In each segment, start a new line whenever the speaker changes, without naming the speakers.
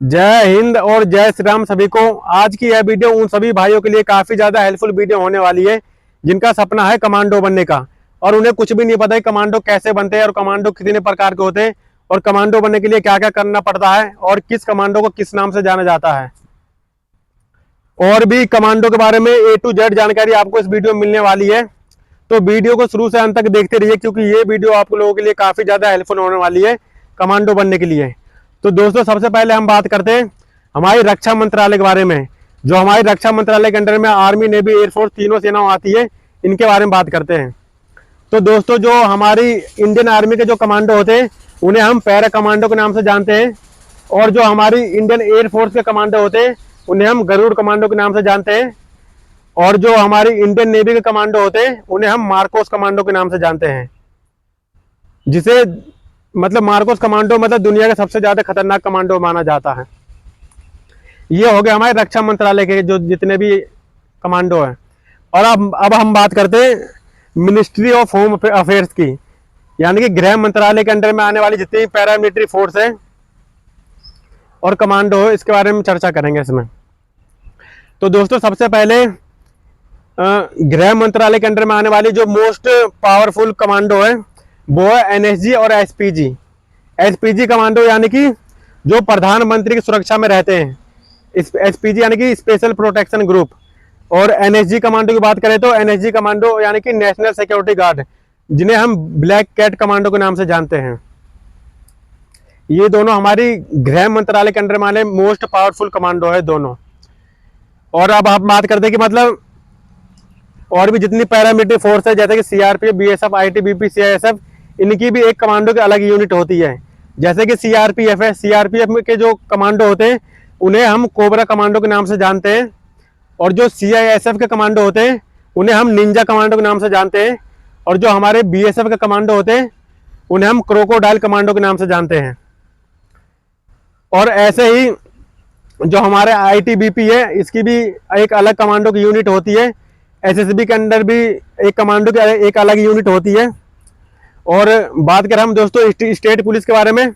जय हिंद और जय श्री राम सभी को। आज की यह वीडियो उन सभी भाइयों के लिए काफी ज्यादा हेल्पफुल वीडियो होने वाली है जिनका सपना है कमांडो बनने का और उन्हें कुछ भी नहीं पता है कमांडो कैसे बनते हैं और कमांडो कितने प्रकार के होते हैं और कमांडो बनने के लिए क्या क्या करना पड़ता है और किस कमांडो को किस नाम से जाना जाता है। और भी कमांडो के बारे में A to Z जानकारी आपको इस वीडियो में मिलने वाली है, तो वीडियो को शुरू से अंत तक देखते रहिए क्योंकि ये वीडियो आप लोगों के लिए काफी ज्यादा हेल्पफुल होने वाली है कमांडो बनने के लिए। तो दोस्तों सबसे पहले हम बात करते हैं हमारी रक्षा मंत्रालय के बारे में। जो हमारी रक्षा मंत्रालय के अंडर में आर्मी, नेवी, एयरफोर्स तीनों सेनाओं आती है, इनके बारे में बात करते हैं। तो दोस्तों जो हमारी इंडियन आर्मी के जो कमांडो होते हैं उन्हें हम पैरा कमांडो के नाम से जानते हैं, और जो हमारी इंडियन एयरफोर्स के कमांडो होते हैं उन्हें हम गरुड़ कमांडो के नाम से जानते हैं, और जो हमारी इंडियन नेवी के कमांडो होते हैं उन्हें हम मार्कोस कमांडो के नाम से जानते हैं। जिसे मतलब मार्कोस कमांडो मतलब दुनिया के सबसे ज्यादा खतरनाक कमांडो माना जाता है। ये हो गया हमारे रक्षा मंत्रालय के जो जितने भी कमांडो हैं। और अब हम बात करते हैं मिनिस्ट्री ऑफ होम अफेयर्स की, यानी कि गृह मंत्रालय के अंडर में आने वाली जितनी भी पैरामिलिट्री फोर्स है और कमांडो है, इसके बारे में चर्चा करेंगे इसमें। तो दोस्तों सबसे पहले गृह मंत्रालय के अंडर में आने वाली जो मोस्ट पावरफुल कमांडो है वो है NSG और SPG। SPG कमांडो यानी कि जो प्रधानमंत्री की सुरक्षा में रहते हैं, SPG यानी कि स्पेशल प्रोटेक्शन ग्रुप। और NSG कमांडो की बात करें तो NSG कमांडो यानी कि नेशनल सिक्योरिटी गार्ड, जिन्हें हम ब्लैक कैट कमांडो के नाम से जानते हैं। ये दोनों हमारी गृह मंत्रालय के अंडर में आने मोस्ट पावरफुल कमांडो है दोनों। और अब हम बात करते हैं कि मतलब और भी जितनी पैरामिलिट्री फोर्स है जैसे कि CRPF, BSF, ITBP, CISF, इनकी भी एक कमांडो की अलग यूनिट होती है। जैसे कि CRPF है, CRPF के जो कमांडो होते हैं उन्हें हम कोबरा कमांडो के नाम से जानते हैं, और जो CISF के कमांडो होते हैं उन्हें हम निंजा कमांडो के नाम से जानते हैं, और जो हमारे BSF के कमांडो होते हैं उन्हें हम क्रोकोडाइल कमांडो के नाम से जानते हैं। और ऐसे ही जो हमारे ITBP है इसकी भी एक अलग कमांडो की यूनिट होती है। SSB के अंदर भी एक कमांडो की एक अलग यूनिट होती है। और बात करें हम दोस्तों स्टेट पुलिस के बारे में,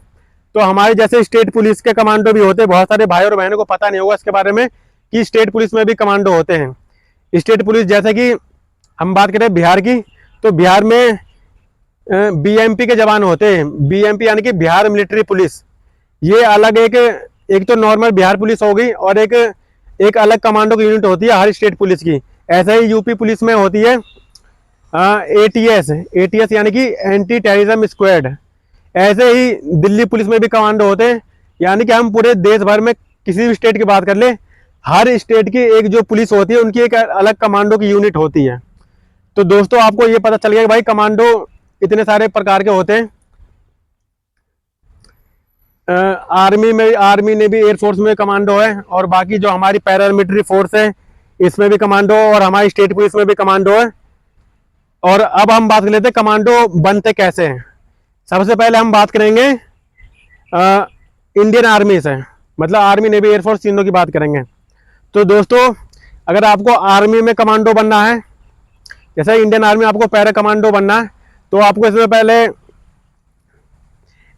तो हमारे जैसे स्टेट पुलिस के कमांडो भी होते हैं। बहुत सारे भाई और बहनों को पता नहीं होगा इसके बारे में कि स्टेट पुलिस में भी कमांडो होते हैं। स्टेट पुलिस जैसे कि हम बात करें बिहार की, तो बिहार में BMP के जवान होते हैं। BMP यानी कि बिहार मिलिट्री पुलिस। ये अलग एक तो नॉर्मल बिहार पुलिस हो गई, और एक अलग कमांडो की यूनिट होती है हर स्टेट पुलिस की। ऐसे ही यूपी पुलिस में होती है ATS यानी कि एंटी टेररिज्म स्क्वाड। ऐसे ही दिल्ली पुलिस में भी कमांडो होते हैं, यानी कि हम पूरे देश भर में किसी भी स्टेट की बात कर ले, हर स्टेट की एक जो पुलिस होती है उनकी एक अलग कमांडो की यूनिट होती है। तो दोस्तों आपको ये पता चल गया कि भाई कमांडो इतने सारे प्रकार के होते हैं। आर्मी ने भी एयरफोर्स में कमांडो है, और बाकी जो हमारी पैरामिलिट्री फोर्स है इसमें भी कमांडो, और हमारी स्टेट पुलिस में भी कमांडो है। और अब हम बात कर लेते हैं कमांडो बनते कैसे हैं। सबसे पहले हम बात करेंगे इंडियन आर्मी से, मतलब आर्मी, नेवी, एयरफोर्स तीनों की बात करेंगे। तो दोस्तों अगर आपको आर्मी में कमांडो बनना है, जैसे इंडियन आर्मी आपको पैरा कमांडो बनना है, तो आपको इसमें पहले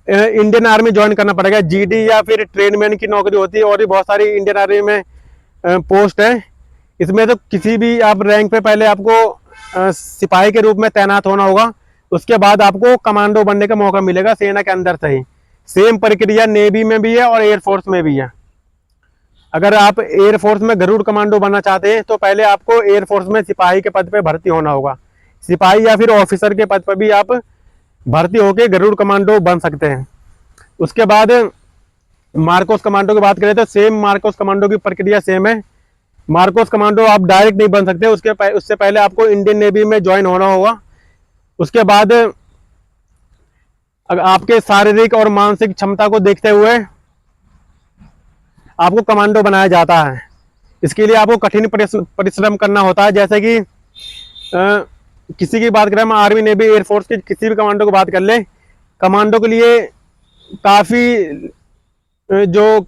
इंडियन आर्मी ज्वाइन करना पड़ेगा। GD या फिर ट्रेनमैन की नौकरी होती है, और भी बहुत सारी इंडियन आर्मी में पोस्ट है। इसमें तो किसी भी आप रैंक पे पहले आपको सिपाही के रूप में तैनात होना होगा, उसके बाद आपको कमांडो बनने का मौका मिलेगा सेना के अंदर से ही। सेम प्रक्रिया नेवी में भी है और एयरफोर्स में भी है। अगर आप एयरफोर्स में गरुड़ कमांडो बनना चाहते हैं तो पहले आपको एयरफोर्स में सिपाही के पद पे भर्ती होना होगा। सिपाही या फिर ऑफिसर के पद पर भी आप भर्ती होकर गरुड़ कमांडो बन सकते हैं। उसके बाद मार्कोस कमांडो की बात करें तो सेम मार्कोस कमांडो की प्रक्रिया सेम है। मार्कोस कमांडो आप डायरेक्ट नहीं बन सकते, उससे पहले आपको इंडियन नेवी में ज्वाइन होना होगा। उसके बाद आपके शारीरिक और मानसिक क्षमता को देखते हुए आपको कमांडो बनाया जाता है। इसके लिए आपको कठिन परिश्रम करना होता है। जैसे कि किसी की बात करें, हम आर्मी, नेवी, एयरफोर्स के किसी भी कमांडो की बात कर ले, कमांडो के लिए काफ़ी जो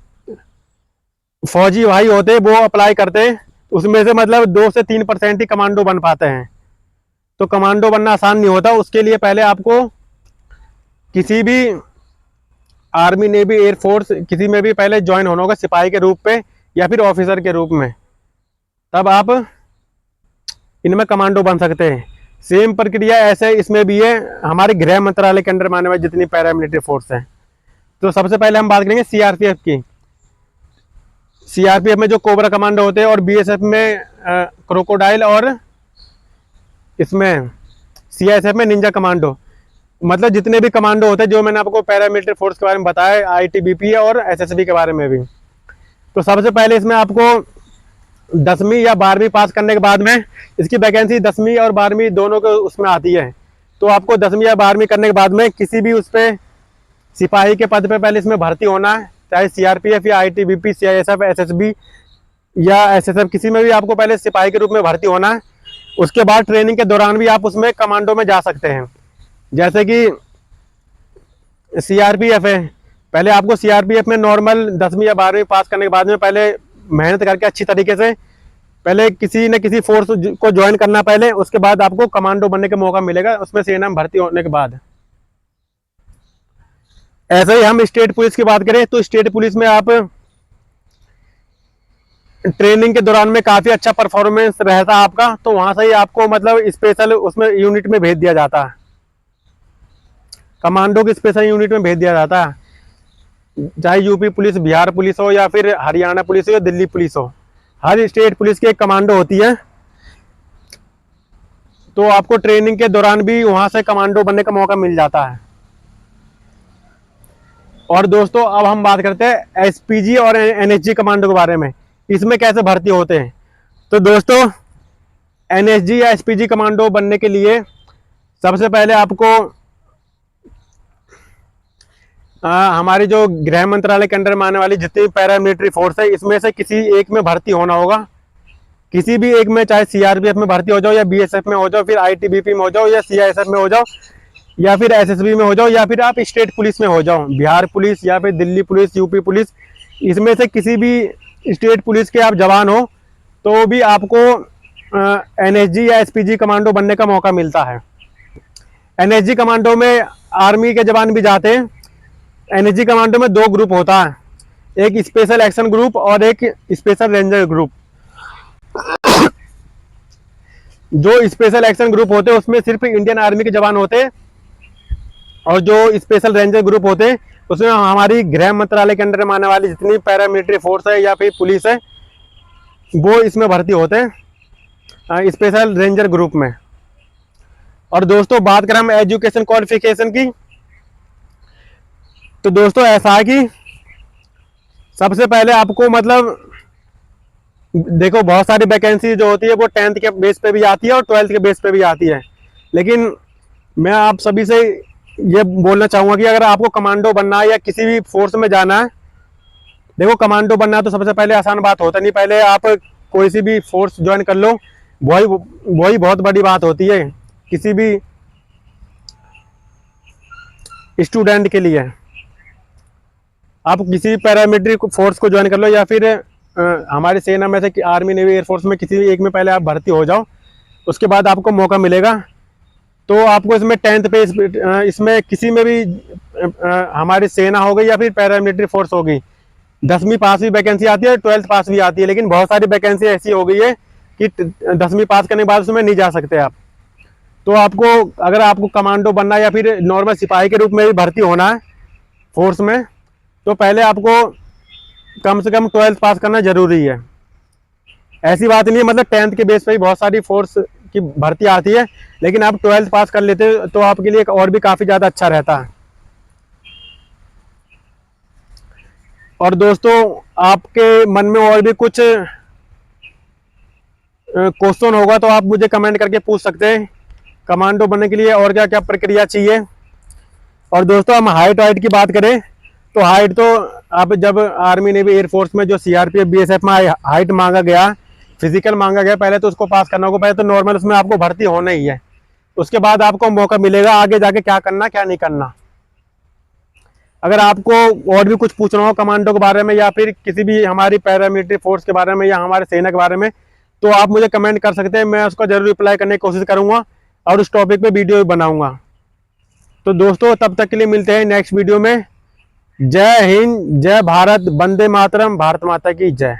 फौजी भाई होते हैं वो अप्लाई करते हैं, उसमें से मतलब 2 से 3% ही कमांडो बन पाते हैं। तो कमांडो बनना आसान नहीं होता। उसके लिए पहले आपको किसी भी आर्मी, नेवी, एयरफोर्स किसी में भी पहले ज्वाइन होना होगा सिपाही के रूप पे या फिर ऑफिसर के रूप में, तब आप इनमें कमांडो बन सकते हैं। सेम प्रक्रिया ऐसे इसमें भी है हमारे गृह मंत्रालय के अंडर में आने वाली जितनी पैरामिलिट्री फोर्स है। तो सबसे पहले हम बात करेंगे सीआरपीएफ की। सीआरपीएफ में जो कोबरा कमांडो होते हैं और बीएसएफ में क्रोकोडाइल और इसमें सीआईएसएफ में निंजा कमांडो, मतलब जितने भी कमांडो होते हैं जो मैंने आपको पैरामिलिट्री फोर्स के बारे में बताया, आईटीबीपी और एसएसबी के बारे में भी। तो सबसे पहले इसमें आपको 10वीं या 12वीं पास करने के बाद में इसकी वैकेंसी 10वीं और 12वीं दोनों को उसमें आती है। तो आपको 10वीं या 12वीं करने के बाद में किसी भी उस पर सिपाही के पद पे पहले इसमें भर्ती होना है, चाहे सीआरपीएफ या आईटीबीपी, सीआईएसएफ, एसएसबी या एसएसएफ, किसी में भी आपको पहले सिपाही के रूप में भर्ती होना है। उसके बाद ट्रेनिंग के दौरान भी आप उसमें कमांडो में जा सकते हैं। जैसे कि सीआरपीएफ है, पहले आपको सीआरपीएफ में नॉर्मल 10वीं या 12वीं पास करने के बाद में पहले मेहनत करके अच्छी तरीके से पहले किसी न किसी फोर्स को ज्वाइन करना पहले, उसके बाद आपको कमांडो बनने का मौका मिलेगा उसमें सेना में भर्ती होने के बाद। ऐसे ही हम स्टेट पुलिस की बात करें तो स्टेट पुलिस में आप ट्रेनिंग के दौरान में काफी अच्छा परफॉर्मेंस रहता है आपका, तो वहां से ही आपको मतलब स्पेशल उसमें यूनिट में भेज दिया जाता है, कमांडो की स्पेशल यूनिट में भेज दिया जाता है। चाहे यूपी पुलिस, बिहार पुलिस हो या फिर हरियाणा पुलिस हो या दिल्ली पुलिस हो, हर स्टेट पुलिस की एक कमांडो होती है। तो आपको ट्रेनिंग के दौरान भी वहां से कमांडो बनने का मौका मिल जाता है। और दोस्तों अब हम बात करते हैं एसपीजी और एनएसजी कमांडो के बारे में, इसमें कैसे भर्ती होते हैं। तो दोस्तों एनएसजी या एसपीजी कमांडो बनने के लिए सबसे पहले आपको हमारी जो गृह मंत्रालय के अंडर में आने वाली जितनी पैरामिलिट्री फोर्स है इसमें से किसी एक में भर्ती होना होगा। किसी भी एक में, चाहे सीआरपीएफ में भर्ती हो जाओ या बीएसएफ में हो जाओ, फिर आईटीबीपी में हो जाओ या सीआईएसएफ में हो जाओ या फिर एसएसबी में हो जाओ या फिर आप स्टेट पुलिस में हो जाओ, बिहार पुलिस या फिर दिल्ली पुलिस, यूपी पुलिस, इसमें से किसी भी स्टेट पुलिस के आप जवान हो तो भी आपको एनएसजी या एसपीजी कमांडो बनने का मौका मिलता है। एनएसजी कमांडो में आर्मी के जवान भी जाते हैं। एनएसजी कमांडो में 2 ग्रुप होता है, एक स्पेशल एक्शन ग्रुप और एक स्पेशल रेंजर ग्रुप। जो स्पेशल एक्शन ग्रुप होते हैं उसमें सिर्फ इंडियन आर्मी के जवान होते हैं और जो स्पेशल रेंजर ग्रुप होते हैं उसमें हमारी गृह मंत्रालय के अंडर में आने वाली जितनी पैरामिलिट्री फोर्स है या फिर पुलिस है वो इसमें भर्ती होते हैं स्पेशल रेंजर ग्रुप में। और दोस्तों बात करें हम एजुकेशन क्वालिफिकेशन की, तो दोस्तों ऐसा है कि सबसे पहले आपको मतलब देखो बहुत सारी वैकेंसी जो होती है वो 10th के बेस पे भी आती है और 12th के बेस पे भी आती है, लेकिन मैं आप सभी से ये बोलना चाहूँगा कि अगर आपको कमांडो बनना है या किसी भी फोर्स में जाना है, देखो कमांडो बनना है तो सबसे पहले आसान बात होता नहीं, पहले आप कोई सी भी फोर्स ज्वाइन कर लो, वही बहुत बड़ी बात होती है किसी भी स्टूडेंट के लिए। आप किसी भी पैरामिलिट्री फोर्स को ज्वाइन कर लो या फिर हमारी सेना में से आर्मी, नेवी, एयरफोर्स में किसी भी एक में पहले आप भर्ती हो जाओ, उसके बाद आपको मौका मिलेगा। तो आपको इसमें 10th पे इसमें किसी में भी हमारी सेना हो गई या फिर पैरामिलिट्री फोर्स हो गई, 10वीं पास भी वैकेंसी आती है, 12th पास भी आती है, लेकिन बहुत सारी वैकेंसी ऐसी हो गई है कि 10वीं पास करने के बाद उसमें नहीं जा सकते आप। तो आपको अगर आपको कमांडो बनना है या फिर नॉर्मल सिपाही के रूप में भी भर्ती होना है फोर्स में, तो पहले आपको कम से कम 12th पास करना जरूरी है। ऐसी बात नहीं है, मतलब 10th के बेस पे ही बहुत सारी फोर्स की भर्ती आती है, लेकिन आप 12th पास कर लेते तो आपके लिए और भी काफ़ी ज़्यादा अच्छा रहता है। और दोस्तों आपके मन में और भी कुछ क्वेश्चन होगा तो आप मुझे कमेंट करके पूछ सकते हैं कमांडो बनने के लिए और क्या क्या प्रक्रिया चाहिए। और दोस्तों हम हाइट की बात करें तो हाइट तो आप जब आर्मी, नेवी, एयरफोर्स में जो सीआरपीएफ, बीएसएफ में हाइट मांगा गया, फिजिकल मांगा गया, पहले तो उसको पास करना होगा, पहले तो नॉर्मल उसमें आपको भर्ती होना ही है, उसके बाद आपको मौका मिलेगा आगे जाके क्या करना क्या नहीं करना। अगर आपको और भी कुछ पूछना हो कमांडो के बारे में या फिर किसी भी हमारी पैरामिलिट्री फोर्स के बारे में या हमारे सेना के बारे में, तो आप मुझे कमेंट कर सकते हैं, मैं उसका जरूर रिप्लाई करने की कोशिश करूंगा और उस टॉपिक पे वीडियो भी बनाऊंगा। तो दोस्तों तब तक के लिए मिलते हैं नेक्स्ट वीडियो में। जय हिंद, जय भारत, वंदे मातरम, भारत माता की जय।